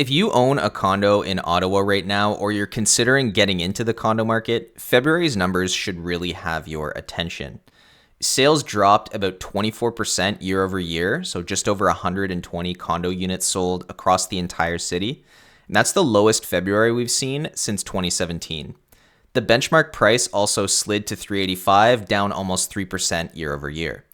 If you own a condo in Ottawa right now, or you're considering getting into the condo market, February's numbers should really have your attention. Sales dropped about 24% year over year, so just over 120 condo units sold across the entire city. And that's the lowest February we've seen since 2017. The benchmark price also slid to 385, down almost 3% year over year.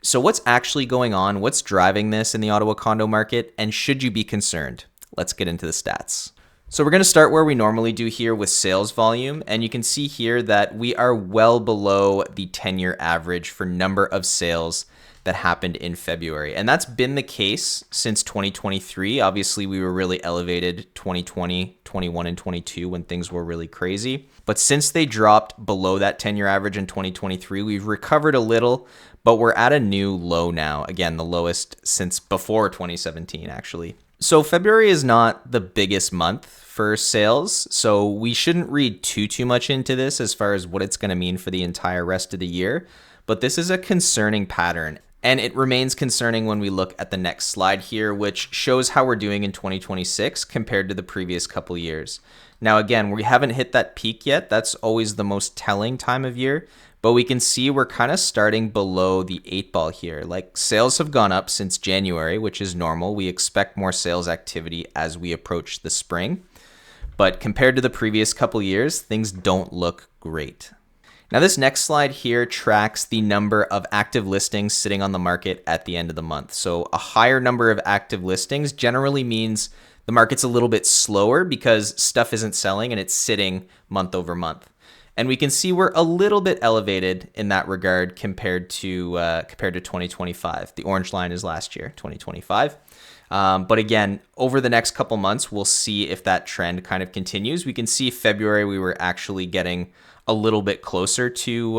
So what's actually going on? What's driving this in the Ottawa condo market? And should you be concerned? Let's get into the stats. So we're going to start where we normally do here with sales volume. And you can see here that we are well below the 10-year average for number of sales that happened in February. And that's been the case since 2023. Obviously, we were really elevated 2020, 21, and 22 when things were really crazy. But since they dropped below that 10-year average in 2023, we've recovered a little, but we're at a new low now. Again, the lowest since before 2017, actually. So February is not the biggest month for sales, so we shouldn't read too much into this as far as what it's going to mean for the entire rest of the year. But this is a concerning pattern. And it remains concerning when we look at the next slide here, which shows how we're doing in 2026 compared to the previous couple years. Now, again, we haven't hit that peak yet. That's always the most telling time of year. But we can see we're kind of starting below the 8 ball here. Like, sales have gone up since January, which is normal. We expect more sales activity as we approach the spring. But compared to the previous couple years, things don't look great. Now, this next slide here tracks the number of active listings sitting on the market at the end of the month. So a higher number of active listings generally means the market's a little bit slower because stuff isn't selling and it's sitting month over month. And we can see we're a little bit elevated in that regard compared to 2025. The orange line is last year, 2025. But again, over the next couple months, we'll see if that trend kind of continues. We can see February we were actually getting a little bit closer to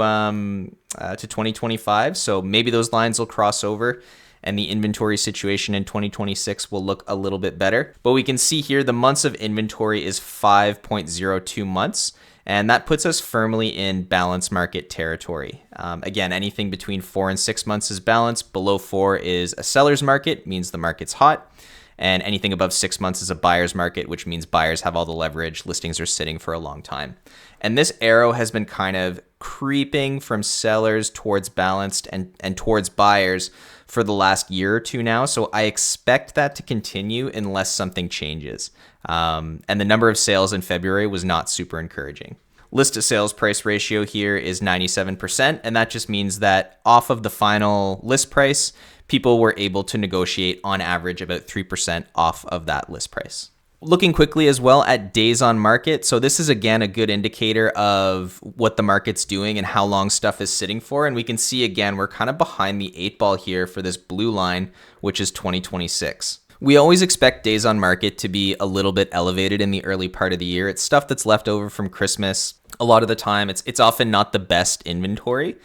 2025. So maybe those lines will cross over and the inventory situation in 2026 will look a little bit better. But we can see here the months of inventory is 5.02 months. And that puts us firmly in balanced market territory. Again, anything between 4 and 6 months is balanced. Below 4 is a seller's market, means the market's hot. And anything above 6 months is a buyer's market, which means buyers have all the leverage. Listings are sitting for a long time. And this arrow has been kind of creeping from sellers towards balanced and towards buyers for the last year or two now. So I expect that to continue unless something changes. And the number of sales in February was not super encouraging. List to sales price ratio here is 97%. And that just means that off of the final list price, people were able to negotiate on average about 3% off of that list price. Looking quickly as well at days on market. So this is, again, a good indicator of what the market's doing and how long stuff is sitting for. And we can see, again, we're kind of behind the 8 ball here for this blue line, which is 2026. We always expect days on market to be a little bit elevated in the early part of the year. It's stuff that's left over from Christmas. A lot of the time, it's often not the best inventory.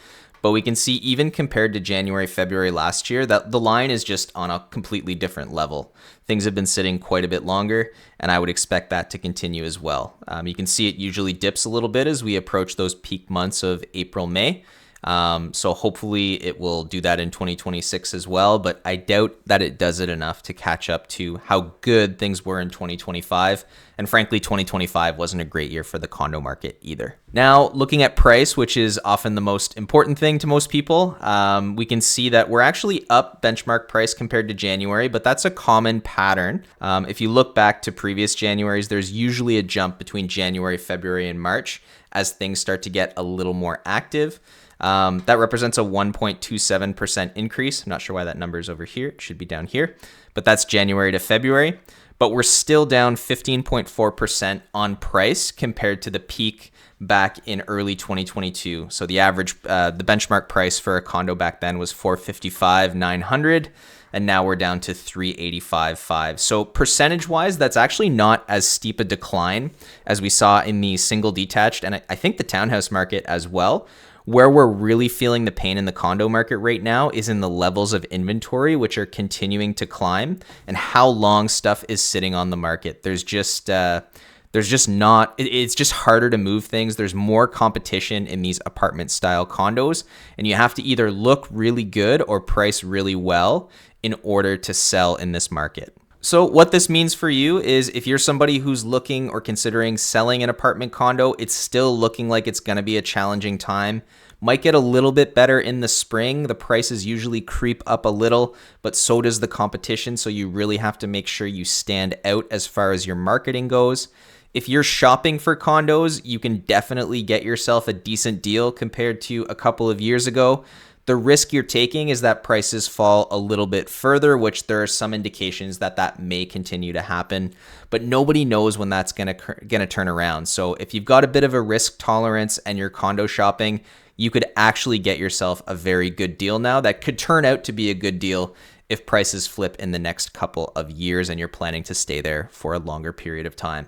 But we can see even compared to January, February last year, that the line is just on a completely different level. Things have been sitting quite a bit longer, and I would expect that to continue as well. You can see it usually dips a little bit as we approach those peak months of April, May. So hopefully it will do that in 2026 as well, but I doubt that it does it enough to catch up to how good things were in 2025. And frankly, 2025 wasn't a great year for the condo market either. Now, looking at price, which is often the most important thing to most people, we can see that we're actually up benchmark price compared to January, but that's a common pattern. If you look back to previous Januaries, there's usually a jump between January, February, and March as things start to get a little more active. That represents a 1.27% increase. I'm not sure why that number is over here. It should be down here, but that's January to February. But we're still down 15.4% on price compared to the peak back in early 2022. So the average, the benchmark price for a condo back then was $455,900, and now we're down to $385,500. So percentage-wise, that's actually not as steep a decline as we saw in the single detached, and I think the townhouse market as well. Where we're really feeling the pain in the condo market right now is in the levels of inventory, which are continuing to climb, and how long stuff is sitting on the market. It's just harder to move things. There's more competition in these apartment style condos, and you have to either look really good or price really well in order to sell in this market. So what this means for you is if you're somebody who's looking or considering selling an apartment condo, it's still looking like it's going to be a challenging time. Might get a little bit better in the spring. The prices usually creep up a little, but so does the competition. So you really have to make sure you stand out as far as your marketing goes. If you're shopping for condos, you can definitely get yourself a decent deal compared to a couple of years ago. The risk you're taking is that prices fall a little bit further, which there are some indications that that may continue to happen, but nobody knows when that's going to turn around. So if you've got a bit of a risk tolerance and you're condo shopping, you could actually get yourself a very good deal now that could turn out to be a good deal if prices flip in the next couple of years and you're planning to stay there for a longer period of time.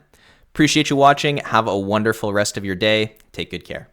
Appreciate you watching. Have a wonderful rest of your day. Take good care.